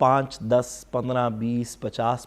5, 10, 15, 20, 50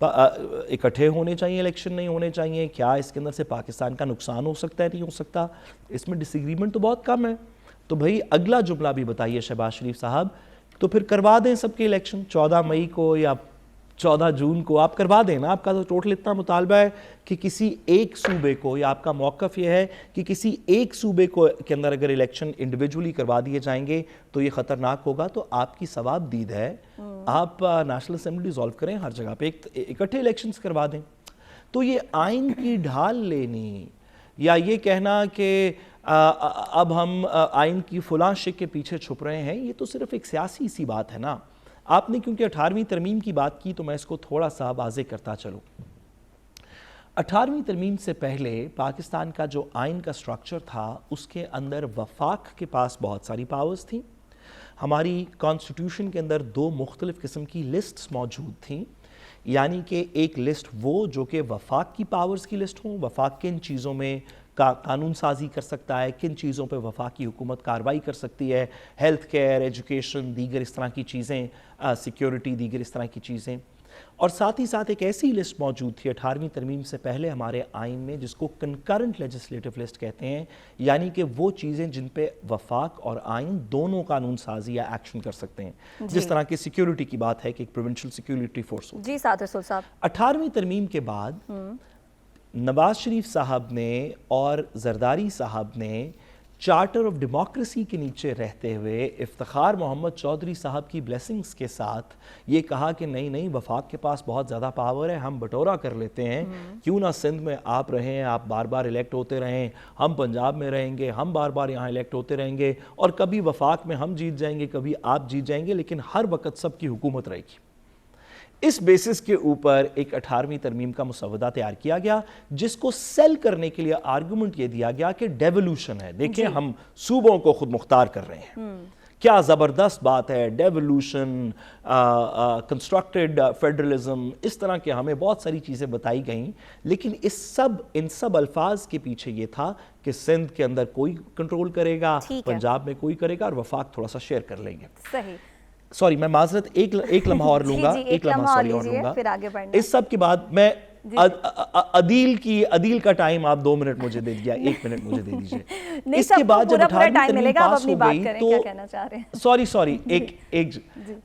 اکٹھے ہونے چاہیے، الیکشن نہیں ہونے چاہیے، کیا اس کے اندر سے پاکستان کا نقصان ہو سکتا ہے، نہیں ہو سکتا، اس میں ڈس ایگریمنٹ تو بہت کم ہے. تو بھائی اگلا جملہ بھی بتائیے شہباز شریف صاحب، تو پھر کروا دیں سب کے الیکشن 14 مئی کو یا 14 جون کو آپ کروا دیں نا. آپ کا تو ٹوٹل اتنا مطالبہ ہے کہ کسی ایک صوبے کو، یا آپ کا موقف یہ ہے کہ کسی ایک صوبے کو کے اندر اگر الیکشن انڈیویجولی کروا دیے جائیں گے تو یہ خطرناک ہوگا. تو آپ کی ثواب دید ہے، آپ نیشنل اسمبلی ڈیزالو کریں، ہر جگہ پہ اکٹھے الیکشنز کروا دیں. تو یہ آئین کی ڈھال لینی یا یہ کہنا کہ اب ہم آئین کی فلاں شق کے پیچھے چھپ رہے ہیں، یہ تو صرف ایک سیاسی سی بات ہے نا. آپ نے کیونکہ 18ویں ترمیم کی بات کی تو میں اس کو تھوڑا سا واضح کرتا چلوں. 18ویں ترمیم سے پہلے پاکستان کا جو آئین کا سٹرکچر تھا اس کے اندر وفاق کے پاس بہت ساری پاورز تھیں. ہماری کانسٹیٹیوشن کے اندر 2 مختلف قسم کی لسٹس موجود تھیں، یعنی کہ ایک لسٹ وہ جو کہ وفاق کی پاورز کی لسٹ ہوں، وفاق کن چیزوں میں قانون سازی کر سکتا ہے، کن چیزوں پہ وفاقی حکومت کارروائی کر سکتی ہے، ہیلتھ کیئر، ایجوکیشن، دیگر اس طرح کی چیزیں، سیکیورٹی، دیگر اس طرح کی چیزیں. اور ساتھ ہی ساتھ ایک ایسی لسٹ موجود تھی 18ویں ترمیم سے پہلے ہمارے آئین میں جس کو کنکرنٹ لیجسلیٹو لسٹ کہتے ہیں، یعنی کہ وہ چیزیں جن پہ وفاق اور آئین دونوں قانون سازی یا ایکشن کر سکتے ہیں. جس طرح کی سیکیورٹی کی بات ہے کہ ایک پروونشل سیکیورٹی فورس ہو. جی سعد رسول صاحب، 18ویں ترمیم کے بعد نواز شریف صاحب نے اور زرداری صاحب نے چارٹر آف ڈیموکریسی کے نیچے رہتے ہوئے افتخار محمد چودھری صاحب کی بلیسنگز کے ساتھ یہ کہا کہ نہیں وفاق کے پاس بہت زیادہ پاور ہے، ہم بٹورا کر لیتے ہیں، کیوں نہ سندھ میں آپ رہیں، آپ بار بار الیکٹ ہوتے رہیں، ہم پنجاب میں رہیں گے، ہم بار بار یہاں الیکٹ ہوتے رہیں گے، اور کبھی وفاق میں ہم جیت جائیں گے، کبھی آپ جیت جائیں گے، لیکن ہر وقت سب کی حکومت رہے گی. اس بیسس کے اوپر ایک 18ویں ترمیم کا مسودہ تیار کیا گیا جس کو سیل کرنے کے لیے آرگومنٹ یہ دیا گیا کہ ڈیولوشن ہے. دیکھیں ہم صوبوں کو خود مختار کر رہے ہیں، کیا زبردست بات ہے، ڈیولوشن، کنسٹرکٹڈ فیڈرلزم، اس طرح کے ہمیں بہت ساری چیزیں بتائی گئیں. لیکن ان سب الفاظ کے پیچھے یہ تھا کہ سندھ کے اندر کوئی کنٹرول کرے گا، پنجاب میں کوئی کرے گا، اور وفاق تھوڑا سا شیئر کر لیں گے. صحیح. سوری میں معذرت ایک لمحہ اور لوں گا، ایک لمحہ سوری اور لوں گا. اس سب کے بعد میں عدیل کا ٹائم آپ 2 منٹ مجھے دے دیا، 1 منٹ مجھے دے دیجئے. اس کے بعد جب 18ویں ترمیم پاس ہو گئی تو سوری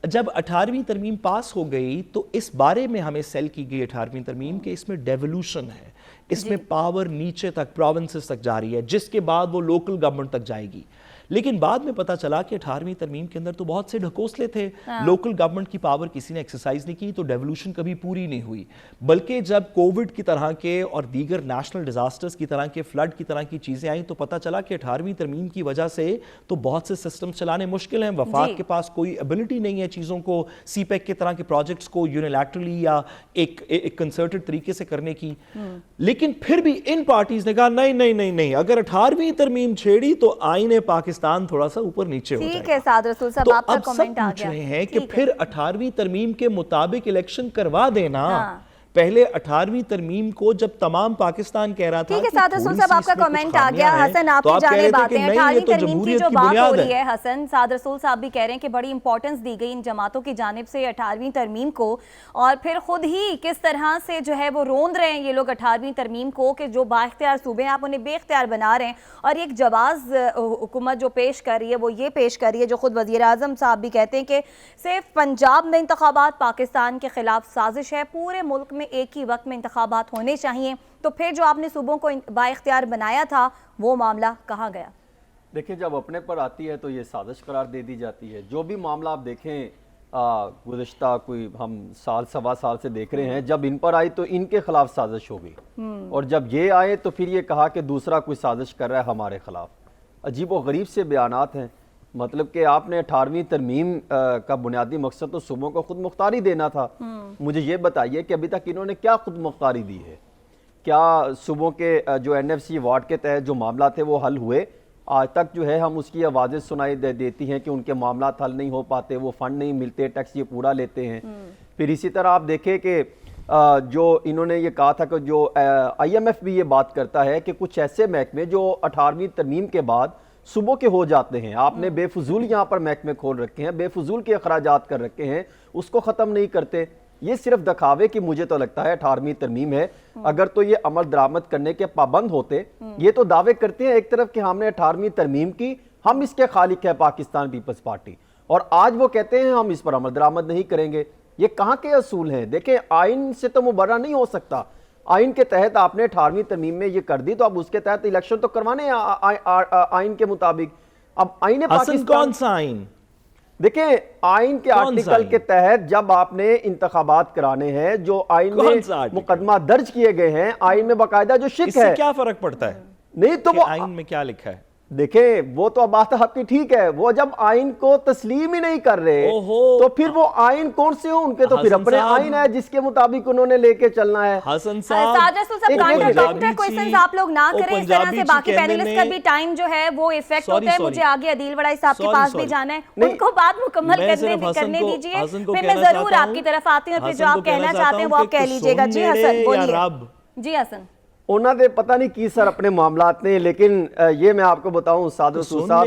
جب 18ویں ترمیم پاس ہو گئی تو اس بارے میں ہمیں سیل کی گئی 18ویں ترمیم کہ اس میں ڈیولوشن ہے، اس میں پاور نیچے تک پروونسز تک جا رہی ہے، جس کے بعد وہ لوکل گورنمنٹ تک جائے گی. لیکن بعد میں پتا چلا کہ 18ویں ترمیم کے اندر تو بہت سے ڈھکوسلے تھے، لوکل گورنمنٹ کی پاور کسی نے ایکسرسائز نہیں کی، تو ڈیولوشن کبھی پوری نہیں ہوئی. بلکہ جب کووڈ کی طرح کے اور دیگر نیشنل ڈیزاسٹرز کی طرح کے، فلڈ کی طرح کی چیزیں آئیں تو پتا چلا کہ 18ویں ترمیم کی وجہ سے تو بہت سے سسٹم چلانے مشکل ہیں. وفاق کے پاس کوئی ایبلٹی نہیں ہے چیزوں کو، سی پیک کی طرح کے پروجیکٹس کو یونیلیٹرلی یا ایک کنسرٹڈ طریقے سے کرنے کی. لیکن پھر بھی ان پارٹیز نے کہا نہیں، اگر 18ویں ترمیم چھیڑی تو آئین پاکستان تھوڑا سا اوپر نیچے ہو جائے گا. ٹھیک ہے سعد رسول صاحب، آپ کا کمنٹ آ گیا. تو اب سب پوچھ رہے ہیں کہ پھر 18ویں ترمیم کے مطابق الیکشن کروا دینا. پہلے 18ویں ترمیم کو جب تمام پاکستان کہہ رہا تھا، ٹھیک ہے سعد رسول صاحب آپ کا کمنٹ آ گیا. حسن آپ کی جانب باتیں 18ویں ترمیم کی جو بات ہو رہی ہے، حسن سعد رسول صاحب بھی کہہ رہے ہیں کہ بڑی امپورٹنس دی گئی ان جماعتوں کی جانب سے 18ویں ترمیم کو، اور پھر خود ہی کس طرح سے جو ہے وہ روند رہے ہیں یہ لوگ 18ویں ترمیم کو کہ جو با اختیار صوبے ہیں آپ انہیں بے اختیار بنا رہے ہیں. اور ایک جواز حکومت جو پیش کر رہی ہے وہ یہ پیش کر رہی ہے جو خود وزیر اعظم صاحب بھی کہتے ہیں کہ صرف پنجاب میں انتخابات پاکستان کے خلاف سازش ہے، پورے ملک میں ایک ہی وقت میں انتخابات ہونے چاہیے. تو پھر جو آپ نے صوبوں کو با اختیار بنایا تھا وہ معاملہ کہاں گیا؟ دیکھیں جب اپنے پر آتی ہے تو یہ سازش قرار دے دی جاتی ہے. جو بھی معاملہ آپ دیکھیں گزشتہ کوئی ہم سوا سال سے دیکھ رہے ہیں، جب ان پر آئی تو ان کے خلاف سازش ہو گئی، اور جب یہ آئے تو پھر یہ کہا کہ دوسرا کوئی سازش کر رہا ہے ہمارے خلاف. عجیب و غریب سے بیانات ہیں. مطلب کہ آپ نے 18ویں ترمیم کا بنیادی مقصد تو صوبوں کو خود مختاری دینا تھا. مجھے یہ بتائیے کہ ابھی تک انہوں نے کیا خود مختاری دی ہے؟ کیا صوبوں کے جو NFC وارڈ کے تحت جو معاملات تھے وہ حل ہوئے؟ آج تک جو ہے ہم اس کی آوازیں سنائی دیتی ہیں کہ ان کے معاملات حل نہیں ہو پاتے، وہ فنڈ نہیں ملتے، ٹیکس یہ پورا لیتے ہیں. پھر اسی طرح آپ دیکھیں کہ جو انہوں نے یہ کہا تھا کہ جو IMF بھی یہ بات کرتا ہے کہ کچھ ایسے محکمے جو 18ویں ترمیم کے بعد صوبوں کے ہو جاتے ہیں، آپ نے بے فضول یہاں پر محکمے کھول رکھے ہیں، بے فضول کے اخراجات کر رکھے ہیں، اس کو ختم نہیں کرتے. یہ صرف دکھاوے کی مجھے تو لگتا ہے 18ویں ترمیم ہے. اگر تو یہ عمل درآمد کرنے کے پابند ہوتے, یہ تو دعوے کرتے ہیں ایک طرف کہ ہم نے 18ویں ترمیم کی, ہم اس کے خالق ہے پاکستان پیپلز پارٹی, اور آج وہ کہتے ہیں ہم اس پر عمل درآمد نہیں کریں گے. یہ کہاں کے اصول ہیں؟ دیکھیں آئین سے تو مبرہ نہیں ہو سکتا. آئین کے تحت آپ نے 18ویں ترمیم میں یہ کر دی تو اب اس کے تحت الیکشن تو کروانے ہیں آئین کے مطابق. اب آئین پاکستان کون سا آئین؟ دیکھیں آئین کے آرٹیکل کے تحت جب آپ نے انتخابات کرانے ہیں, جو آئین میں مقدمہ درج کیے گئے ہیں, آئین میں باقاعدہ جو شک ہے, اس سے کیا فرق پڑتا ہے نہیں تو وہ آئین میں کیا لکھا ہے؟ دیکھیں وہ تو بات آپ کی ٹھیک ہے, وہ جب آئین کو تسلیم ہی نہیں کر رہے تو پھر وہ آئین کون سے ہوں؟ ان کے تو پھر اپنے آئین ہے جس کے مطابق انہوں نے لے کے چلنا ہے. حسن آپ لوگ نہ کریں اس طرح سے, باقی پینلسٹ کا بھی ٹائم جو ہے وہ ایفیکٹ ہوتا ہے. مجھے آگے عدیل وڑائی صاحب کے پاس بھی جانا ہے, ان کو بات مکمل کرنے دیجئے, پھر میں ضرور آپ کی طرف آتی ہوں, پھر جو آپ کہنا چاہتے ہیں وہ آپ کہہ لیجئے گا. جی حسن بولیے. جی حسن, انہوں نے پتہ نہیں کی سر اپنے معاملات نے, لیکن یہ میں آپ کو بتاؤں سعد رسول صاحب,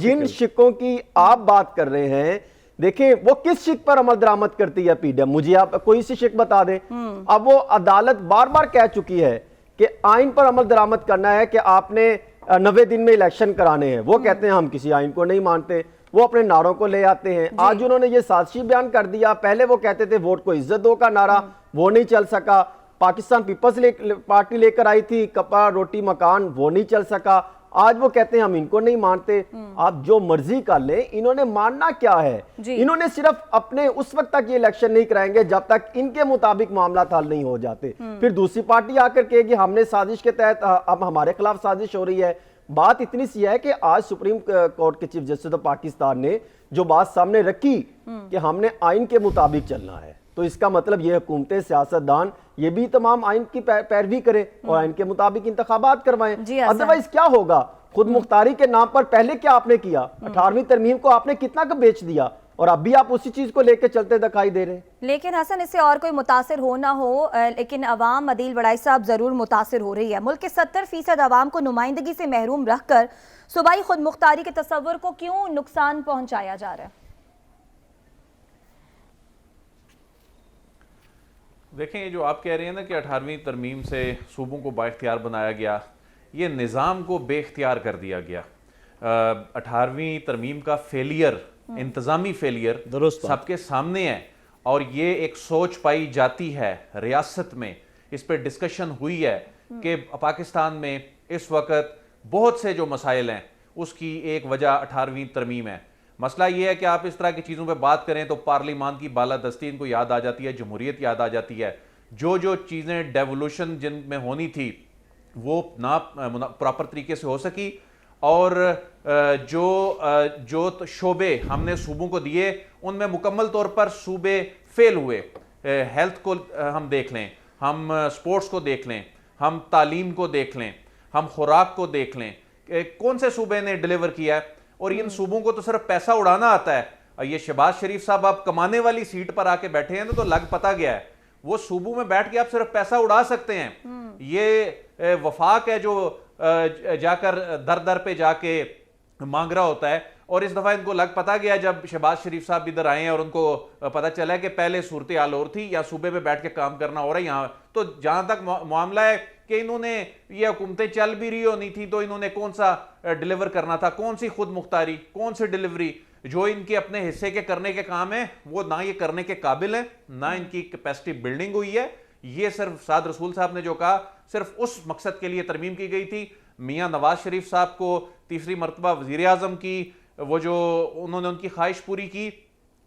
جن شکوں کی آپ بات کر رہے ہیں, دیکھیں وہ کس شک پر عمل درآمد کرتی ہے پی ڈی ایم؟ مجھے آپ کوئی سی شک بتا دیں. اب وہ عدالت بار بار کہہ چکی ہے کہ آئین پر عمل درآمد کرنا ہے کہ آپ نے 90 دن میں الیکشن کرانے ہیں. وہ کہتے ہیں ہم کسی آئین کو نہیں مانتے, وہ اپنے نعروں کو لے آتے ہیں. آج انہوں نے یہ سازشی بیان کر دیا. پہلے وہ کہتے تھے ووٹ کو عزت دو کا نعرہ, وہ نہیں چل سکا. پاکستان پیپلز پارٹی لے کر آئی تھی کپڑا روٹی مکان, وہ نہیں چل سکا. آج وہ کہتے ہیں ہم ان کو نہیں مانتے. آپ جو مرضی کر لیں, انہوں نے ماننا کیا ہے؟ انہوں نے صرف اپنے اس وقت تک یہ الیکشن نہیں کرائیں گے جب تک ان کے مطابق معاملات حل نہیں ہو جاتے. پھر دوسری پارٹی آ کر کہے گی ہم نے سازش کے تحت, اب ہمارے خلاف سازش ہو رہی ہے. بات اتنی سی ہے کہ آج سپریم کورٹ کے چیف جسٹس آف پاکستان نے جو بات سامنے رکھی کہ ہم نے آئین کے مطابق چلنا ہے, تو اس کا مطلب یہ حکومتیں, سیاستدان یہ بھی تمام آئین کی پیروی کریں اور آئین کے مطابق انتخابات کروائیں. ادروائز کیا ہوگا؟ خود مختاری کے نام پر پہلے کیا آپ نے کیا؟ 18ویں ترمیم کو آپ نے کتنا کا بیچ دیا, اور اب بھی آپ اسی چیز کو لے کے چلتے دکھائی دے رہے ہیں. لیکن حسن اس سے اور کوئی متاثر ہو نہ ہو, لیکن عوام, عدیل وڑائی صاحب, ضرور متاثر ہو رہی ہے. ملک کے 70% عوام کو نمائندگی سے محروم رکھ کر صوبائی خود مختاری کے تصور کو کیوں نقصان پہنچایا جا رہا ہے؟ دیکھیں یہ جو آپ کہہ رہے ہیں نا کہ 18ویں ترمیم سے صوبوں کو با اختیار بنایا گیا, یہ نظام کو بے اختیار کر دیا گیا. 18ویں ترمیم کا فیلئر, انتظامی فیلئر سب کے سامنے ہے, اور یہ ایک سوچ پائی جاتی ہے ریاست میں, اس پہ ڈسکشن ہوئی ہے کہ پاکستان میں اس وقت بہت سے جو مسائل ہیں اس کی ایک وجہ 18ویں ترمیم ہے. مسئلہ یہ ہے کہ آپ اس طرح کی چیزوں پہ بات کریں تو پارلیمان کی بالادستی ان کو یاد آ جاتی ہے, جمہوریت یاد آ جاتی ہے. جو چیزیں ڈیولوشن جن میں ہونی تھی وہ نہ پراپر طریقے سے ہو سکی, اور جو شعبے ہم نے صوبوں کو دیے ان میں مکمل طور پر صوبے فیل ہوئے. ہیلتھ کو ہم دیکھ لیں, ہم سپورٹس کو دیکھ لیں, ہم تعلیم کو دیکھ لیں, ہم خوراک کو دیکھ لیں, کون سے صوبے نے ڈیلیور کیا ہے؟ اور ان صوبوں کو تو صرف پیسہ اڑانا آتا ہے. یہ شہباز شریف صاحب آپ کمانے والی سیٹ پر آ کے بیٹھے ہیں تو لگ پتا گیا ہے, وہ صوبوں میں بیٹھ کے آپ صرف پیسہ اڑا سکتے ہیں. یہ وفاق ہے جو جا کر در در پہ جا کے مانگ رہا ہوتا ہے. اور اس دفعہ ان کو لگ پتا گیا جب شہباز شریف صاحب ادھر آئے ہیں اور ان کو پتا چلا ہے کہ پہلے صورتحال اور تھی, یا صوبے میں بیٹھ کے کام کرنا ہو رہا ہے یہاں. تو جہاں تک معاملہ ہے کہ انہوں نے یہ حکومتیں چل بھی رہی ہونی تھی تو انہوں نے کون سا ڈیلیور کرنا تھا, کون سی خود مختاری, کون سی ڈیلیوری. جو ان کے اپنے حصے کے کرنے کے کام ہیں وہ نہ یہ کرنے کے قابل ہیں, نہ ان کی کیپیسٹی بلڈنگ ہوئی ہے. یہ صرف سعد رسول صاحب نے جو کہا صرف اس مقصد کے لیے ترمیم کی گئی تھی. میاں نواز شریف صاحب کو تیسری مرتبہ وزیر اعظم کی وہ جو انہوں نے ان کی خواہش پوری کی,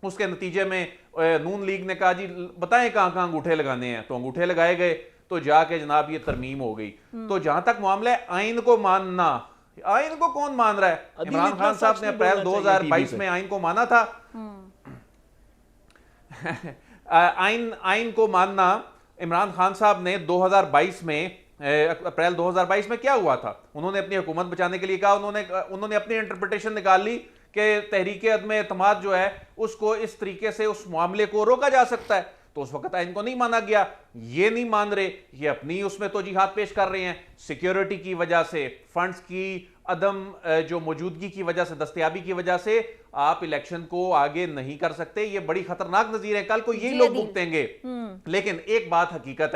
اس کے نتیجے میں نون لیگ نے کہا جی بتائیں کہاں کہاں انگوٹھے لگانے ہیں, تو انگوٹھے لگائے گئے, تو جا کے جناب یہ ترمیم ہو گئی. تو جہاں تک معاملہ ہے آئین کو ماننا, آئین کو کون مان رہا ہے؟ عمران خان صاحب نے اپریل 2022 میں آئین کو مانا تھا. آئین کو ماننا عمران خان صاحب نے 2022 میں, اپریل 2022 میں کیا ہوا تھا؟ انہوں نے اپنی حکومت بچانے کے لیے کہا, انہوں نے اپنی انٹرپریٹیشن نکال لی کہ تحریک عدم اعتماد جو ہے اس کو اس طریقے سے اس معاملے کو روکا جا سکتا ہے. تو اس وقت آئین کو نہیں مانا گیا. یہ نہیں مان رہے, یہ اپنی اس میں توجیحات پیش کر رہے ہیں, سیکیورٹی کی وجہ سے, فنڈز کی عدم جو موجودگی کی وجہ سے, دستیابی کی وجہ سے آپ الیکشن کو آگے نہیں کر سکتے. یہ بڑی خطرناک نظیر ہے, کل کو یہی لوگ بھگتیں گے. لیکن ایک بات حقیقت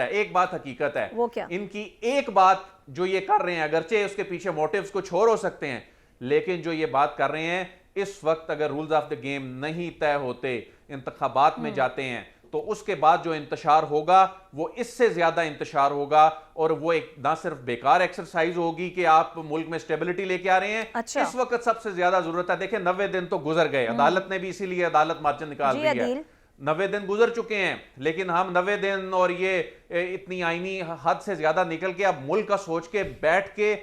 ہے, وہ کیا؟ ان کی ایک بات جو یہ کر رہے ہیں, اگرچہ اس کے پیچھے موٹیوز کچھ اور ہو سکتے ہیں, لیکن جو یہ بات کر رہے ہیں, اس وقت اگر رولز آف دا گیم نہیں طے ہوتے, انتخابات میں جاتے ہیں, تو اس کے بعد جو انتشار ہوگا وہ اس سے زیادہ انتشار ہوگا, اور وہ ایک نہ صرف بیکار ایکسرسائز ہوگی کہ آپ ملک میں سٹیبلٹی لے کے آ رہے ہیں. اس وقت سب سے زیادہ ضرورت ہے, دیکھیں 90 دن تو گزر گئے, عدالت نے بھی اسی لیے عدالت مارجن نکال دی ہے, 90 دن گزر چکے ہیں, لیکن ہم 90 دن اور یہ اتنی آئینی حد سے زیادہ نکل کے اب ملک کا سوچ کے بیٹھ کے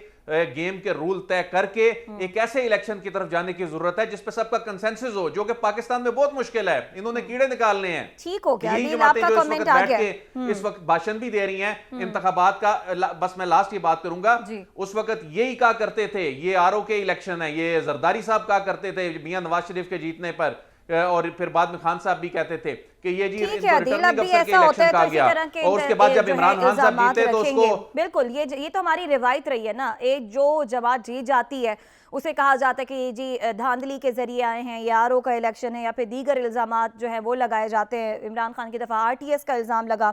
گیم کے رول طے کر کے ایک ایسے الیکشن کی طرف جانے کی ضرورت ہے جس پہ سب کا کنسنسس ہو, جو کہ پاکستان میں بہت مشکل ہے. انہوں نے کیڑے نکالنے ہیں. ٹھیک ہو گیا, یہی جماعتیں جو اس وقت بیٹھ کے اس وقت بھاشن بھی دے رہی ہیں انتخابات کا, بس میں لاسٹ یہ بات کروں گا, اس وقت یہی کہا کرتے تھے یہ آر او کے الیکشن ہے, یہ زرداری صاحب کہا کرتے تھے میاں نواز شریف کے جیتنے پر, اور پھر بعد میں خان صاحب بھی کہتے تھے کہ یہ جی ریٹرننگ افسر کے الیکشن کہا گیا, اور اس کے بعد جب عمران خان صاحب جیتے تو اس کو بالکل یہ تو ہماری روایت رہی ہے نا, ایک جو جماعت جیت جاتی ہے اسے کہا جاتا ہے کہ جی دھاندلی کے ذریعے آئے ہیں, یا آر او کا الیکشن ہے, یا پھر دیگر الزامات جو ہیں وہ لگائے جاتے ہیں. عمران خان کی دفعہ آر ٹی ایس کا الزام لگا,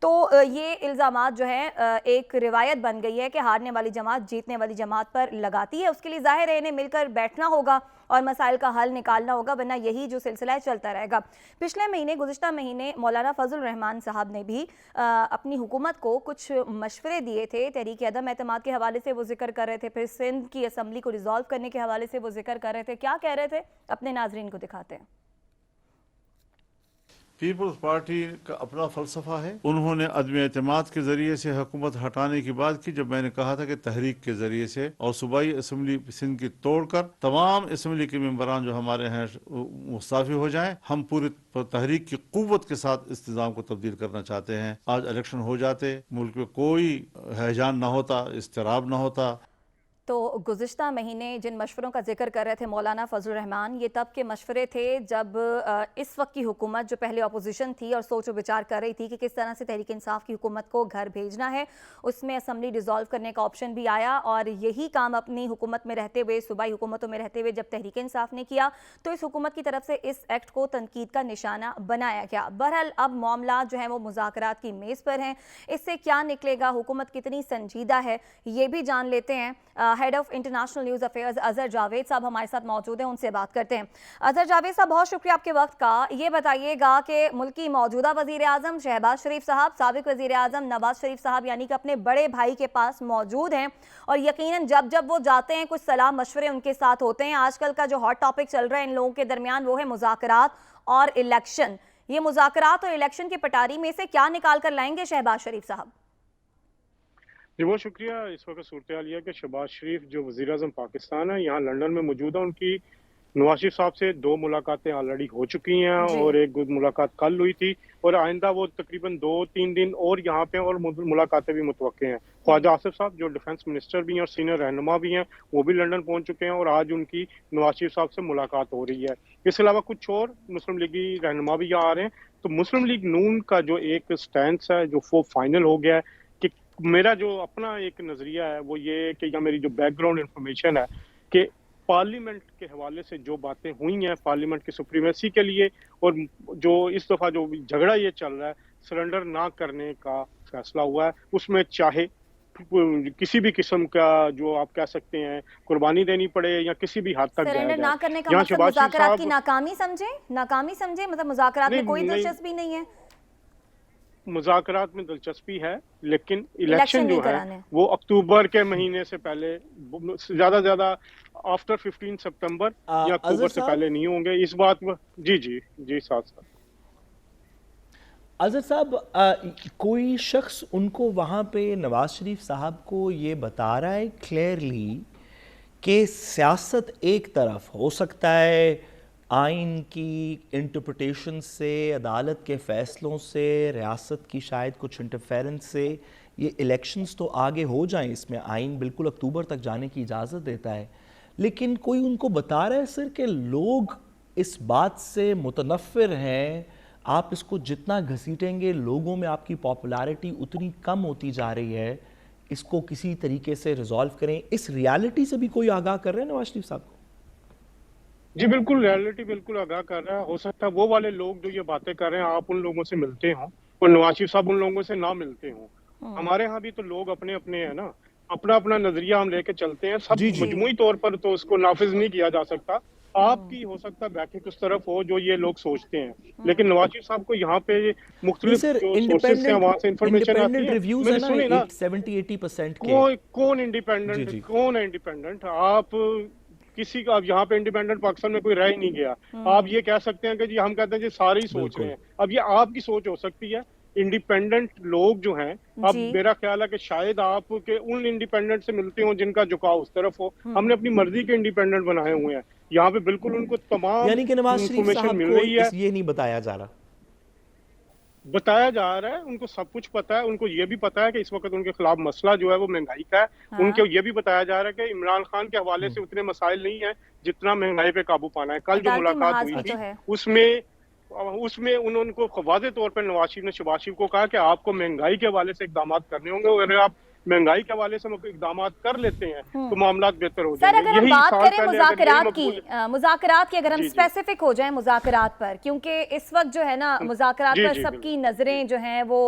تو یہ الزامات جو ہیں ایک روایت بن گئی ہے کہ ہارنے والی جماعت جیتنے والی جماعت پر لگاتی ہے. اس کے لیے ظاہر ہے انہیں مل کر بیٹھنا ہوگا اور مسائل کا حل نکالنا ہوگا, ورنہ یہی جو سلسلہ ہے چلتا رہے گا. گزشتہ مہینے مولانا فضل الرحمان صاحب نے بھی اپنی حکومت کو کچھ مشورے دیے تھے. تحریک عدم اعتماد کے حوالے سے وہ ذکر کر رہے تھے, پھر سندھ کی اسمبلی کو ریزالو کرنے کے حوالے سے وہ ذکر کر رہے تھے. کیا کہہ رہے تھے اپنے ناظرین کو دکھاتے ہیں. پیپلز پارٹی کا اپنا فلسفہ ہے. انہوں نے عدم اعتماد کے ذریعے سے حکومت ہٹانے کی بات کی, جب میں نے کہا تھا کہ تحریک کے ذریعے سے اور صوبائی اسمبلی سندھ کی توڑ کر تمام اسمبلی کے ممبران جو ہمارے ہیں مستعفی ہو جائیں. ہم پوری تحریک کی قوت کے ساتھ اس نظام کو تبدیل کرنا چاہتے ہیں. آج الیکشن ہو جاتے, ملک میں کوئی ہیجان نہ ہوتا, اضطراب نہ ہوتا. تو گزشتہ مہینے جن مشوروں کا ذکر کر رہے تھے مولانا فضل الرحمان, یہ تب کے مشورے تھے جب اس وقت کی حکومت جو پہلے اپوزیشن تھی اور سوچ و بچار کر رہی تھی کہ کس طرح سے تحریک انصاف کی حکومت کو گھر بھیجنا ہے, اس میں اسمبلی ڈیزالو کرنے کا آپشن بھی آیا. اور یہی کام اپنی حکومت میں رہتے ہوئے, صوبائی حکومتوں میں رہتے ہوئے جب تحریک انصاف نے کیا, تو اس حکومت کی طرف سے اس ایکٹ کو تنقید کا نشانہ بنایا گیا. بہرحال اب معاملات جو ہیں وہ مذاکرات کی میز پر ہیں. اس سے کیا نکلے گا, حکومت کتنی سنجیدہ ہے, یہ بھی جان لیتے ہیں. Head of international news affairs Azhar Javed صاحب ہمارے ساتھ موجود ہیں, ان سے بات کرتے ہیں. اظہر جاوید صاحب, بہت شکریہ آپ کے وقت کا. یہ بتائیے گا کہ ملکی موجودہ وزیر اعظم شہباز شریف صاحب سابق وزیر اعظم نواز شریف صاحب یعنی کہ اپنے بڑے بھائی کے پاس موجود ہیں, اور یقیناً جب وہ جاتے ہیں کچھ صلاح مشورے ان کے ساتھ ہوتے ہیں. آج کل کا جو ہاٹ ٹاپک چل رہا ہے ان لوگوں کے درمیان وہ ہے مذاکرات اور الیکشن. یہ مذاکرات اور الیکشن کی پٹاری میں سے کیا نکال کر لائیں گے شہباز شریف صاحب؟ جی بہت شکریہ. اس وقت صورتحال یہ کہ شہباز شریف جو وزیر اعظم پاکستان ہے یہاں لنڈن میں موجود ہے. ان کی نواز شریف صاحب سے 2 ملاقاتیں آلریڈی ہو چکی ہیں, اور ایک ملاقات کل ہوئی تھی, اور آئندہ وہ تقریباً 2-3 دن اور یہاں پہ اور ملاقاتیں بھی متوقع ہیں. خواجہ آصف صاحب جو ڈیفنس منسٹر بھی ہیں اور سینئر رہنما بھی ہیں, وہ بھی لنڈن پہنچ چکے ہیں, اور آج ان کی نواز شریف صاحب سے ملاقات ہو رہی ہے. اس کے علاوہ کچھ اور مسلم لیگی رہنما بھی یہاں آ رہے ہیں. تو مسلم لیگ نون کا جو ایک سٹینس ہے جو وہ فائنل ہو گیا ہے, کہ میرا جو اپنا ایک نظریہ ہے وہ یہ کہ یا میری جو بیک گراؤنڈ انفارمیشن ہے کہ پارلیمنٹ کے حوالے سے جو باتیں ہوئی ہیں پارلیمنٹ کی سپریمیسی کے لیے, اور جو اس دفعہ جو جھگڑا یہ چل رہا ہے سرنڈر نہ کرنے کا فیصلہ ہوا ہے, اس میں چاہے کسی بھی قسم کا جو آپ کہہ سکتے ہیں قربانی دینی پڑے یا کسی بھی حد تک سرنڈر نہ کرنے کا مطلب مذاکرات کی ناکامی سمجھیں مطلب مذاکرات میں کوئی دلچسپی نہیں ہے. مذاکرات میں دلچسپی ہے, لیکن الیکشن جو ہے وہ اکتوبر کے مہینے سے پہلے, زیادہ آفٹر 15 سپٹمبر یا اکتوبر سے پہلے نہیں ہوں گے. اس بات میں جی ساتھ اظہر صاحب, کوئی شخص ان کو وہاں پہ نواز شریف صاحب کو یہ بتا رہا ہے کلیئرلی کہ سیاست ایک طرف ہو سکتا ہے, آئین کی انٹرپریٹیشن سے, عدالت کے فیصلوں سے, ریاست کی شاید کچھ انٹرفیرنس سے یہ الیکشنز تو آگے ہو جائیں, اس میں آئین بالکل اکتوبر تک جانے کی اجازت دیتا ہے, لیکن کوئی ان کو بتا رہا ہے سر کہ لوگ اس بات سے متنفر ہیں, آپ اس کو جتنا گھسیٹیں گے لوگوں میں آپ کی پاپولیرٹی اتنی کم ہوتی جا رہی ہے اس کو کسی طریقے سے ریزالو کریں. اس ریالٹی سے بھی کوئی آگاہ کر رہے ہیں نواز شریف صاحب کو؟ جی بالکل، ریالٹی بالکل آگاہ کر رہا ہے. ہو سکتا ہے وہ والے لوگ جو یہ باتیں کر رہے ہیں آپ ان لوگوں سے ملتے ہوں اور نواز شریف صاحب ان لوگوں سے نہ ملتے ہوں. ہمارے ہاں بھی تو لوگ اپنے اپنے ہیں نا، اپنا اپنا نظریہ ہم لے کے چلتے ہیں. سب مجموعی طور پر تو اس کو نافذ نہیں کیا جا سکتا. آپ کی ہو سکتا ہے بیٹھک اس طرف ہو جو یہ لوگ سوچتے ہیں، لیکن نواز شریف صاحب کو یہاں پہ مختلف جو سورسز سے وہاں سے انفارمیشن آتی ہے. میری سنیں نا، 70-80% کے کون انڈیپینڈنٹ، کون ہے انڈیپینڈنٹ؟ آپ کسی کا، اب یہاں پہ انڈیپینڈنٹ پاکستان میں کوئی رہ ہی نہیں گیا. آپ یہ کہہ سکتے ہیں کہ جی ہم کہتے ہیں جی سارے ہی سوچ رہے ہیں. اب یہ آپ کی سوچ ہو سکتی ہے. انڈیپینڈنٹ لوگ جو ہیں، اب میرا خیال ہے کہ شاید آپ کے ان انڈیپینڈنٹ سے ملتے ہوں جن کا جھکاؤ اس طرف ہو. ہم نے اپنی مرضی کے انڈیپینڈنٹ بنائے ہوئے ہیں. یہاں پہ بالکل ان کو تمام یعنی کہ نواز شریف انفارمیشن صاحب مل کو رہی ہے. یہ نہیں بتایا جا رہا؟ بتایا جا رہا ہے، ان کو سب کچھ پتا ہے. ان کو یہ بھی پتا ہے کہ اس وقت ان کے خلاف مسئلہ جو ہے وہ مہنگائی کا ہے. ان کو یہ بھی بتایا جا رہا ہے کہ عمران خان کے حوالے سے اتنے مسائل نہیں ہیں جتنا مہنگائی پہ قابو پانا ہے. کل جو ملاقات ہوئی تھی اس میں انہوں کو واضح طور پر نواز شریف نے شہباز شریف کو کہا کہ آپ کو مہنگائی کے حوالے سے اقدامات کرنے ہوں گے. اگر آپ مہنگائی کے حوالے سے اقدامات کر لیتے ہیں تو معاملات بہتر ہو جائیں گے. سر اگر ہم بات کریں مذاکرات کی اگر ہم اسپیسیفک ہو جائیں مذاکرات پر، کیونکہ اس وقت جو ہے نا مذاکرات پر سب کی نظریں جو ہیں وہ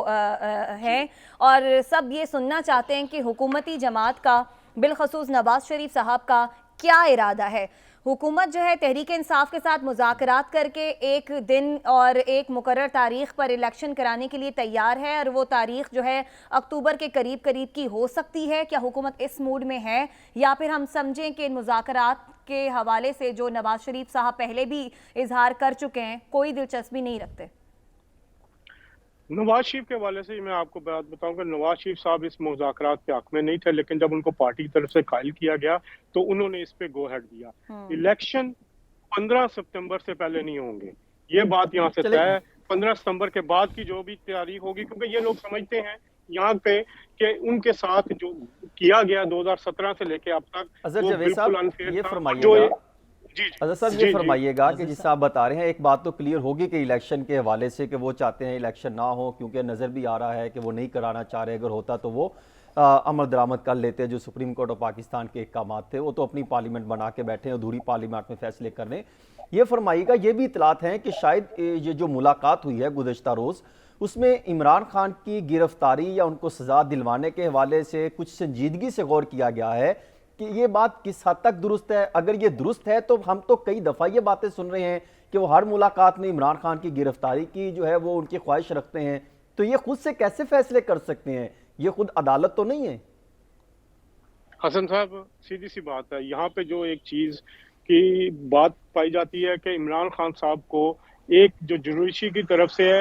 ہیں اور سب یہ سننا چاہتے ہیں کہ حکومتی جماعت کا بالخصوص نواز شریف صاحب کا کیا ارادہ ہے. حکومت جو ہے تحریک انصاف کے ساتھ مذاکرات کر کے ایک دن اور ایک مقرر تاریخ پر الیکشن کرانے کے لیے تیار ہے اور وہ تاریخ جو ہے اکتوبر کے قریب کی ہو سکتی ہے. کیا حکومت اس موڈ میں ہے یا پھر ہم سمجھیں کہ مذاکرات کے حوالے سے جو نواز شریف صاحب پہلے بھی اظہار کر چکے ہیں کوئی دلچسپی نہیں رکھتے؟ نواز شریف کے حوالے سے میں آپ کو بات بتاؤں کہ نواز شریف صاحب اس مذاکرات کے حق میں نہیں تھے، لیکن جب ان کو پارٹی کی طرف سے قائل کیا گیا تو انہوں نے اس پہ گو ہیڈ دیا. الیکشن 15 ستمبر سے پہلے نہیں ہوں گے، یہ بات یہاں سے طے ہے. 15 ستمبر کے بعد کی جو بھی تاریخ ہوگی، کیونکہ یہ لوگ سمجھتے ہیں یہاں پہ کہ ان کے ساتھ جو کیا گیا 2017 سے لے کے اب تک وہ بالکل انفیئر تھا. اظہر صاحب یہ فرمائیے گا کہ جس آپ بتا رہے ہیں ایک بات تو کلیئر ہوگی کہ الیکشن کے حوالے سے کہ وہ چاہتے ہیں الیکشن نہ ہو، کیونکہ نظر بھی آ رہا ہے کہ وہ نہیں کرانا چاہ رہے. اگر ہوتا تو وہ عمل درآمد کر لیتے. جو سپریم کورٹ آف پاکستان کے احکامات تھے وہ تو اپنی پارلیمنٹ بنا کے بیٹھے ہیں، ادھوری پارلیمنٹ میں فیصلے کرنے. یہ فرمائیے گا یہ بھی اطلاعات ہیں کہ شاید یہ جو ملاقات ہوئی ہے گزشتہ روز اس میں عمران خان کی گرفتاری یا ان کو سزا دلوانے کے حوالے سے کچھ سنجیدگی سے غور کیا گیا ہے کہ یہ بات کس حد تک درست ہے؟ اگر یہ درست ہے تو ہم تو کئی دفعہ یہ باتیں سن رہے ہیں کہ وہ ہر ملاقات میں عمران خان کی گرفتاری کی جو ہے وہ ان کی خواہش رکھتے ہیں. تو یہ خود سے کیسے فیصلے کر سکتے ہیں؟ یہ خود عدالت تو نہیں ہے. حسن صاحب سیدھی سی بات ہے، یہاں پہ جو ایک چیز کی بات پائی جاتی ہے کہ عمران خان صاحب کو ایک جو جوڈیشری کی طرف سے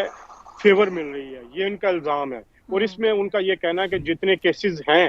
فیور مل رہی ہے، یہ ان کا الزام ہے. اور اس میں ان کا یہ کہنا ہے کہ جتنے کیسز ہیں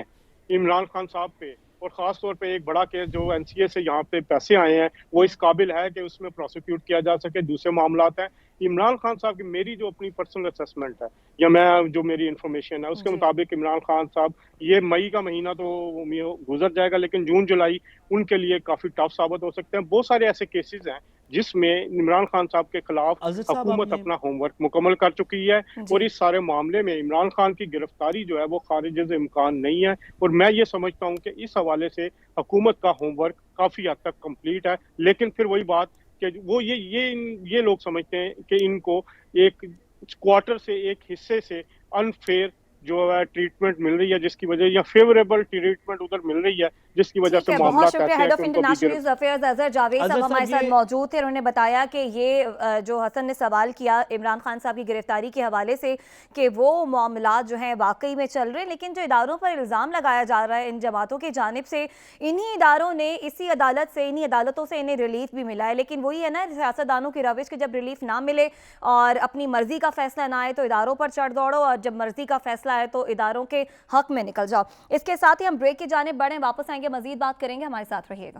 عمران خان صاحب پہ، اور خاص طور پہ ایک بڑا کیس جو این سی اے سے یہاں پہ پیسے آئے ہیں، وہ اس قابل ہے کہ اس میں پروسیکیوٹ کیا جا سکے. دوسرے معاملات ہیں عمران خان صاحب کی، میری جو اپنی پرسنل اسیسمنٹ ہے یا میں جو میری انفارمیشن ہے اس کے مطابق عمران خان صاحب یہ مئی کا مہینہ تو گزر جائے گا، لیکن جون جولائی ان کے لیے کافی ٹف ثابت ہو سکتے ہیں. بہت سارے ایسے کیسز ہیں جس میں عمران خان صاحب کے خلاف حکومت اپنا ہوم ورک مکمل کر چکی ہے، اور اس سارے معاملے میں عمران خان کی گرفتاری جو ہے وہ خارج از امکان نہیں ہے. اور میں یہ سمجھتا ہوں کہ اس حوالے سے حکومت کا ہوم ورک کافی حد تک کمپلیٹ ہے. لیکن پھر وہی بات کہ وہ یہ لوگ سمجھتے ہیں کہ ان کو ایک کوارٹر سے، ایک حصے سے انفیئر جو ہے ٹریٹمنٹ مل رہی ہے، جس کی وجہ یا فیوریبل ٹریٹمنٹ ادھر مل رہی ہے جس کی وجہ سے معاملات ایسے ہیں head of international affairs Azhar Javed صاحب ہمارے ساتھ موجود تھے. انہوں نے بتایا کہ یہ جو حسن نے سوال کیا عمران خان صاحب کی گرفتاری کے حوالے سے کہ وہ معاملات جو ہیں واقعی میں چل رہے ہیں، لیکن جو اداروں پر الزام لگایا جا رہا ہے ان جماعتوں کی جانب سے، انہی اداروں نے اسی عدالت سے، انہی عدالتوں سے انہیں ریلیف بھی ملا ہے. لیکن وہی ہے نا سیاستدانوں کی روش کہ جب ریلیف نہ ملے اور اپنی مرضی کا فیصلہ نہ آئے تو اداروں پر چڑھ دوڑو، اور جب مرضی کا فیصلہ آئے تو اداروں کے حق میں نکل جاؤ. اس کے ساتھ ہی ہم بریک کی جانب بڑھیں، واپس آئیں گے مزید بات کریں گے، ہمارے ساتھ رہیے گا.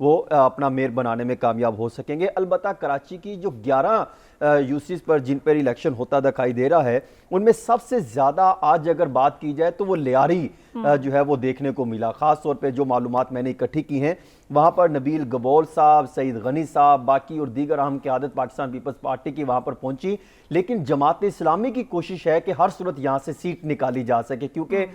وہ اپنا میئر بنانے میں کامیاب ہو سکیں گے. البتہ کراچی کی جو 11 یوسیز پر جن پر الیکشن ہوتا دکھائی دے رہا ہے ان میں سب سے زیادہ آج اگر بات کی جائے تو وہ لیاری جو ہے وہ دیکھنے کو ملا. خاص طور پہ جو معلومات میں نے اکٹھی کی ہیں وہاں پر نبیل گبول صاحب, سعید غنی صاحب, باقی اور دیگر اہم قیادت پاکستان پیپلز پارٹی کی وہاں پر پہنچی, لیکن جماعت اسلامی کی کوشش ہے کہ ہر صورت یہاں سے سیٹ نکالی جا سکے کیونکہ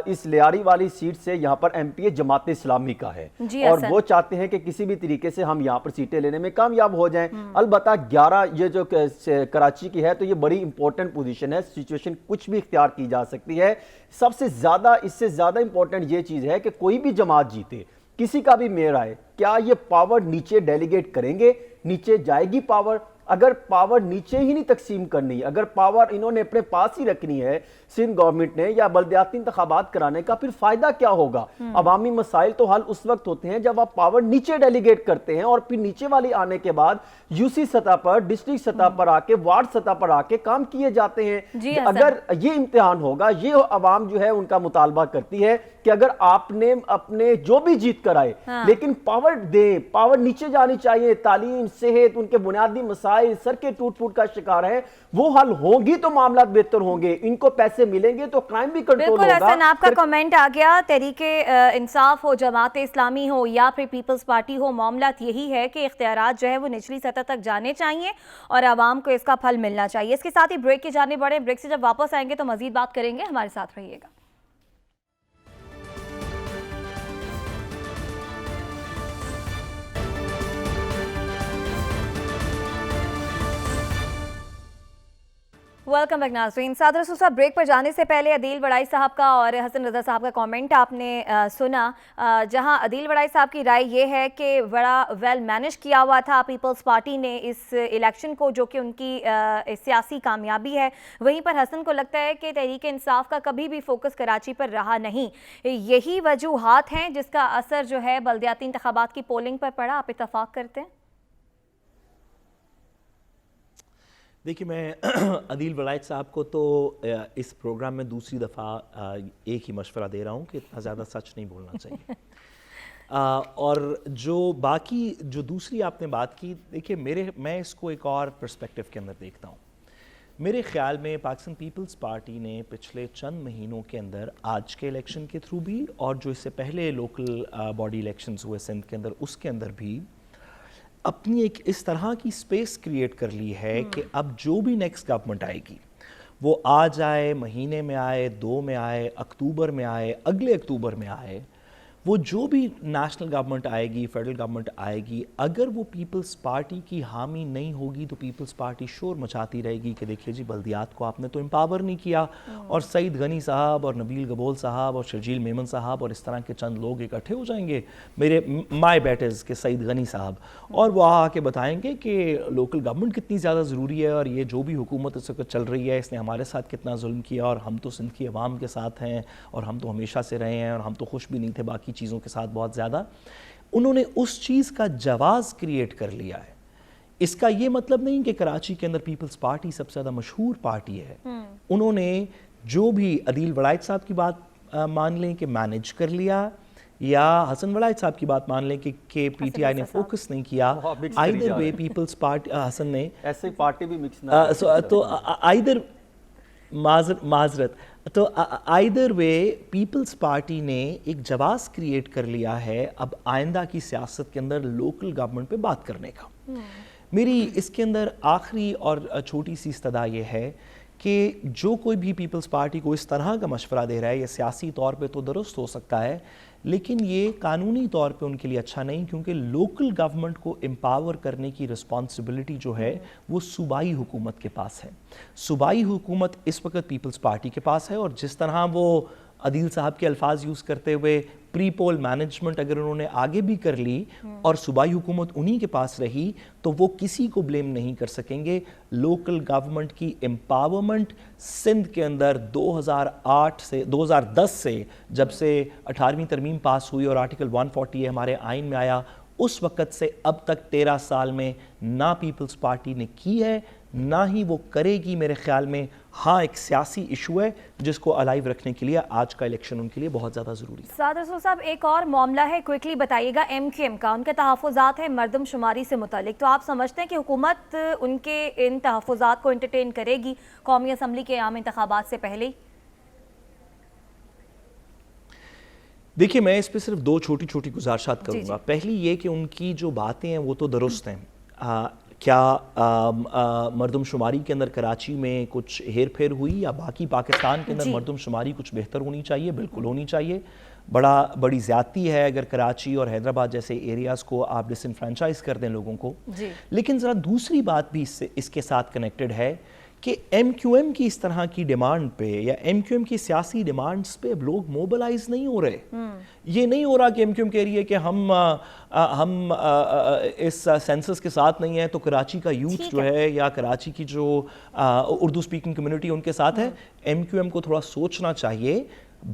اس لیاری والی سیٹ سے یہاں پر ایم پی اے جماعت اسلامی کا ہے اور وہ چاہتے ہیں کہ کسی بھی طریقے سے ہم یہاں پر سیٹیں لینے میں کامیاب ہو جائیں. البتہ 11 یہ جو کراچی کی ہے تو یہ بڑی امپورٹنٹ پوزیشن ہے, سچویشن کچھ بھی اختیار کی جا سکتی ہے. سب سے زیادہ اس سے زیادہ امپورٹنٹ یہ چیز ہے کہ کوئی بھی جماعت جیتے, کسی کا بھی میئر آئے, کیا یہ پاور نیچے ڈیلیگیٹ کریں گے, نیچے جائے گی پاور؟ اگر پاور نیچے ہی نہیں تقسیم کرنی, اگر پاور انہوں نے اپنے پاس ہی رکھنی ہے سندھ گورنمنٹ نے یا بلدیاتی انتخابات کرانے کا, پھر فائدہ کیا ہوگا؟ عوامی مسائل تو حل اس وقت ہوتے ہیں جب آپ پاور نیچے ڈیلیگیٹ کرتے ہیں اور پھر نیچے والی آنے کے بعد یوسی سطح پر, ڈسٹرکٹ سطح پر آ کے, وارڈ سطح پر آ کے کام کیے جاتے ہیں. اگر یہ امتحان ہوگا, یہ عوام جو ہے ان کا مطالبہ کرتی ہے کہ اگر آپ نے اپنے جو بھی جیت کر آئے لیکن پاور دیں, پاور نیچے جانی چاہیے, تعلیم, صحت, ان کے بنیادی مسائل, سڑکیں ٹوٹ پھوٹ کا شکار ہیں, وہ حل ہوں گی تو معاملات بہتر ہوں گے, ان کو پیسے ملیں گے تو کرائم بھی کنٹرول ہوگا. بالکل حسن, آپ کا کمنٹ آ گیا. تحریک انصاف ہو, جماعت اسلامی ہو یا پھر پیپلز پارٹی ہو, معاملات یہی ہے کہ اختیارات جو ہے وہ نچلی سطح تک جانے چاہیے اور عوام کو اس کا پھل ملنا چاہیے. اس کے ساتھ ہی بریک کی جانب بڑھیں. بریک سے جب واپس آئیں گے تو مزید بات کریں گے, ہمارے ساتھ رہیے گا. ویلکم بیک ناظرین. سعد رسول صاحب, بریک پر جانے سے پہلے عدیل وڑائی صاحب کا اور حسن رضا صاحب کا کامنٹ آپ نے سنا, جہاں عدیل وڑائی صاحب کی رائے یہ ہے کہ بڑا ویل مینج کیا ہوا تھا پیپلز پارٹی نے اس الیکشن کو, جو کہ ان کی سیاسی کامیابی ہے. وہیں پر حسن کو لگتا ہے کہ تحریک انصاف کا کبھی بھی فوکس کراچی پر رہا نہیں. یہی وجوہات ہیں جس کا اثر جو ہے بلدیاتی انتخابات کی پولنگ پر پڑا. آپ اتفاق کرتے ہیں؟ دیکھیے, میں عدیل ولائد صاحب کو تو اس پروگرام میں دوسری دفعہ ایک ہی مشورہ دے رہا ہوں کہ اتنا زیادہ سچ نہیں بولنا چاہیے. اور جو باقی جو دوسری آپ نے بات کی, دیکھیے میں اس کو ایک اور پرسپیکٹو کے اندر دیکھتا ہوں. میرے خیال میں پاکستان پیپلز پارٹی نے پچھلے چند مہینوں کے اندر آج کے الیکشن کے تھرو بھی اور جو اس سے پہلے لوکل باڈی الیکشنز ہوئے سندھ کے اندر, اس کے اندر بھی اپنی ایک اس طرح کی سپیس کریٹ کر لی ہے کہ اب جو بھی نیکسٹ گورنمنٹ آئے گی وہ آج آئے, مہینے میں آئے, 2 میں آئے, اکتوبر میں آئے, اگلے اکتوبر میں آئے, وہ جو بھی نیشنل گورنمنٹ آئے گی, فیڈرل گورنمنٹ آئے گی, اگر وہ پیپلز پارٹی کی حامی نہیں ہوگی تو پیپلز پارٹی شور مچاتی رہے گی کہ دیکھیے جی بلدیات کو آپ نے تو امپاور نہیں کیا. اور سعید غنی صاحب اور نبیل گبول صاحب اور شرجیل میمن صاحب اور اس طرح کے چند لوگ اکٹھے ہو جائیں گے, مائی بیٹرز کے سعید غنی صاحب, اور وہ آ کے بتائیں گے کہ لوکل گورنمنٹ کتنی زیادہ ضروری ہے اور یہ جو بھی حکومت اس وقت چل رہی ہے اس نے ہمارے ساتھ کتنا ظلم کیا اور ہم تو سندھ کی عوام کے ساتھ ہیں اور ہم تو ہمیشہ سے رہے ہیں اور ہم تو خوش بھی نہیں تھے باقی چیزوں کے ساتھ بہت زیادہ. انہوں نے اس چیز کا جواز کریٹ کر لیا ہے. اس کا یہ مطلب نہیں کہ کراچی کے اندر پیپلز پارٹی سب سے زیادہ مشہور پارٹی ہے. انہوں نے جو بھی عدیل وڑائد صاحب کی بات مان لیں کہ مینج کر لیا, یا حسن وڑائد صاحب کی بات مان لیں کہ پی ٹی آئی نے فوکس نہیں کیا, آئیدر وے پیپلز پارٹی, حسن نے ایسے پارٹی بھی مکس نہ, تو آئیدر معذرت, تو آئیدر وے پیپلز پارٹی نے ایک جواز کریٹ کر لیا ہے اب آئندہ کی سیاست کے اندر لوکل گورنمنٹ پہ بات کرنے کا. میری اس کے اندر آخری اور چھوٹی سی استدعا یہ ہے کہ جو کوئی بھی پیپلز پارٹی کو اس طرح کا مشورہ دے رہا ہے, یہ سیاسی طور پہ تو درست ہو سکتا ہے لیکن یہ قانونی طور پہ ان کے لیے اچھا نہیں, کیونکہ لوکل گورنمنٹ کو امپاور کرنے کی رسپانسبلٹی جو ہے وہ صوبائی حکومت کے پاس ہے. صوبائی حکومت اس وقت پیپلز پارٹی کے پاس ہے, اور جس طرح وہ عدیل صاحب کے الفاظ یوز کرتے ہوئے پری پول مینجمنٹ اگر انہوں نے آگے بھی کر لی اور صوبائی حکومت انہی کے پاس رہی تو وہ کسی کو بلیم نہیں کر سکیں گے. لوکل گورنمنٹ کی امپاورمنٹ سندھ کے اندر 2010 سے جب سے 18ویں ترمیم پاس ہوئی اور آرٹیکل 140 ہمارے آئین میں آیا, اس وقت سے اب تک 13 سال میں نہ پیپلز پارٹی نے کی ہے نہ ہی وہ کرے گی. میرے خیال میں ہاں ایک سیاسی ایشو ہے جس کو الائیو رکھنے کے لیے آج کا الیکشن ان کے لیے بہت زیادہ ضروری ہے۔ سعد رسول صاحب ایک اور معاملہ ہے، کوئکلی بتائیے گا، ایم کیو ایم کا ان کے تحفظات ہیں مردم شماری سے متعلق، تو آپ سمجھتے ہیں کہ حکومت ان کے ان تحفظات کو انٹرٹین کرے گی قومی اسمبلی کے عام انتخابات سے پہلے؟ دیکھیے میں اس پہ صرف دو چھوٹی چھوٹی گزارشات کروں گا۔ پہلی یہ کہ ان کی جو باتیں ہیں وہ تو درست ہیں، کیا مردم شماری کے اندر کراچی میں کچھ ہیر پھیر ہوئی یا باقی پاکستان کے اندر مردم شماری کچھ بہتر ہونی چاہیے؟ بالکل ہونی چاہیے۔ بڑی زیادتی ہے اگر کراچی اور حیدرآباد جیسے ایریاز کو آپ ڈس انفرینچائز کر دیں لوگوں کو، لیکن ذرا دوسری بات بھی اس کے ساتھ کنیکٹڈ ہے کہ ایم کیو ایم کی اس طرح کی ڈیمانڈ پہ یا ایم کیو ایم کی سیاسی ڈیمانڈز پہ اب لوگ موبلائز نہیں ہو رہے۔ یہ نہیں ہو رہا کہ ایم کیو ایم کہہ رہی ہے کہ ہم اس سینسس کے ساتھ نہیں ہیں تو کراچی کا یوتھ جو ہے یا کراچی کی جو اردو سپیکنگ کمیونٹی ان کے ساتھ ہے۔ ایم کیو ایم کو تھوڑا سوچنا چاہیے،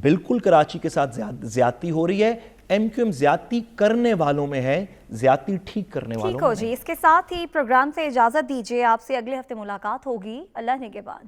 بالکل کراچی کے ساتھ زیادتی ہو رہی ہے، ایم کیو ایم زیادتی کرنے والوں میں ہے، زیادتی ٹھیک کرنے والوں میں ٹھیک ہو جی، اس کے ساتھ ہی پروگرام سے اجازت دیجیے، آپ سے اگلے ہفتے ملاقات ہوگی، اللہ نگہبان۔